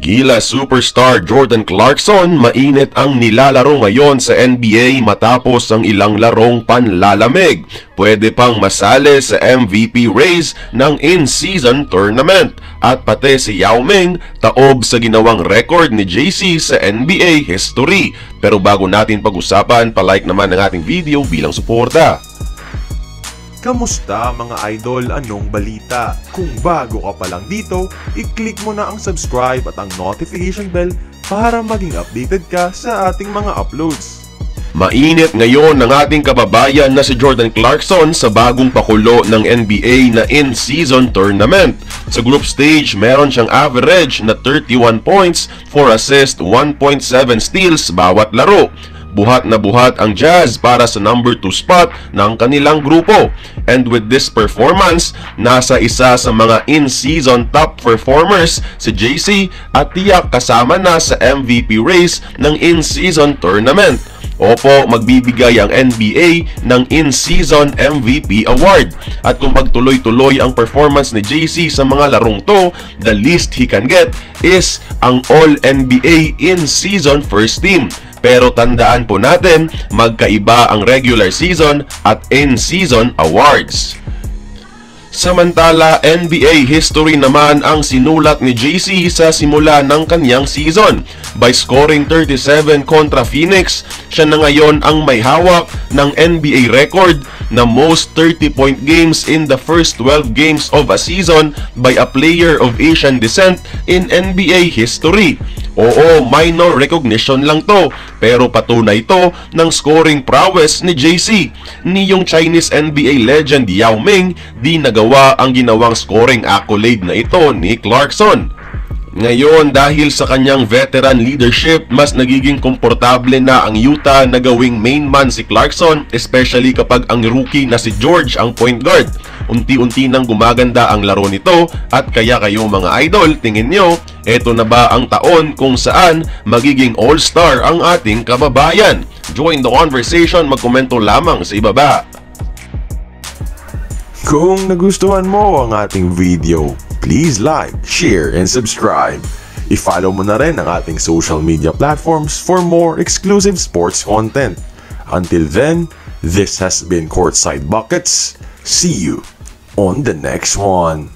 Gilas superstar Jordan Clarkson mainit ang nilalaro ngayon sa NBA matapos ang ilang larong panlalamig. Pwede pang masali sa MVP race ng in-season tournament. At pati si Yao Ming taob sa ginawang record ni JC sa NBA history. Pero bago natin pag-usapan, palike naman ang ating video bilang suporta. Kamusta mga idol? Anong balita? Kung bago ka pa lang dito, i-click mo na ang subscribe at ang notification bell para maging updated ka sa ating mga uploads. Mainit ngayon ang ating kababayan na si Jordan Clarkson sa bagong pakulo ng NBA na in-season tournament. Sa group stage, meron siyang average na 31 points, 4 assists, 1.7 steals bawat laro. Buhat na buhat ang Jazz para sa number 2 spot ng kanilang grupo. And with this performance, nasa isa sa mga in-season top performers si JC at tiyak kasama na sa MVP race ng in-season tournament. Opo, magbibigay ang NBA ng in-season MVP award. At kung pagtuloy-tuloy ang performance ni JC sa mga larong to, the least he can get is ang All-NBA in-season first team. Pero tandaan po natin, magkaiba ang regular season at in-season awards. Samantala, NBA history naman ang sinulat ni JC sa simula ng kanyang season. By scoring 37 kontra Phoenix, siya na ngayon ang may hawak ng NBA record na most 30-point games in the first 12 games of a season by a player of Asian descent in NBA history. Oo, minor recognition lang to, pero patunay to ng scoring prowess ni JC. Ni yung Chinese NBA legend Yao Ming, di nagawa ang ginawang scoring accolade na ito ni Clarkson. Ngayon, dahil sa kanyang veteran leadership, mas nagiging komportable na ang Utah na gawing main man si Clarkson, especially kapag ang rookie na si George ang point guard. Unti-unti nang gumaganda ang laro nito at kaya kayo mga idol, tingin nyo, eto na ba ang taon kung saan magiging all-star ang ating kababayan? Join the conversation, magkomento lamang sa ibaba. Kung nagustuhan mo ang ating video, please like, share, and subscribe. I-follow mo na rin ang ating social media platforms for more exclusive sports content. Until then, this has been Courtside Buckets. See you on the next one.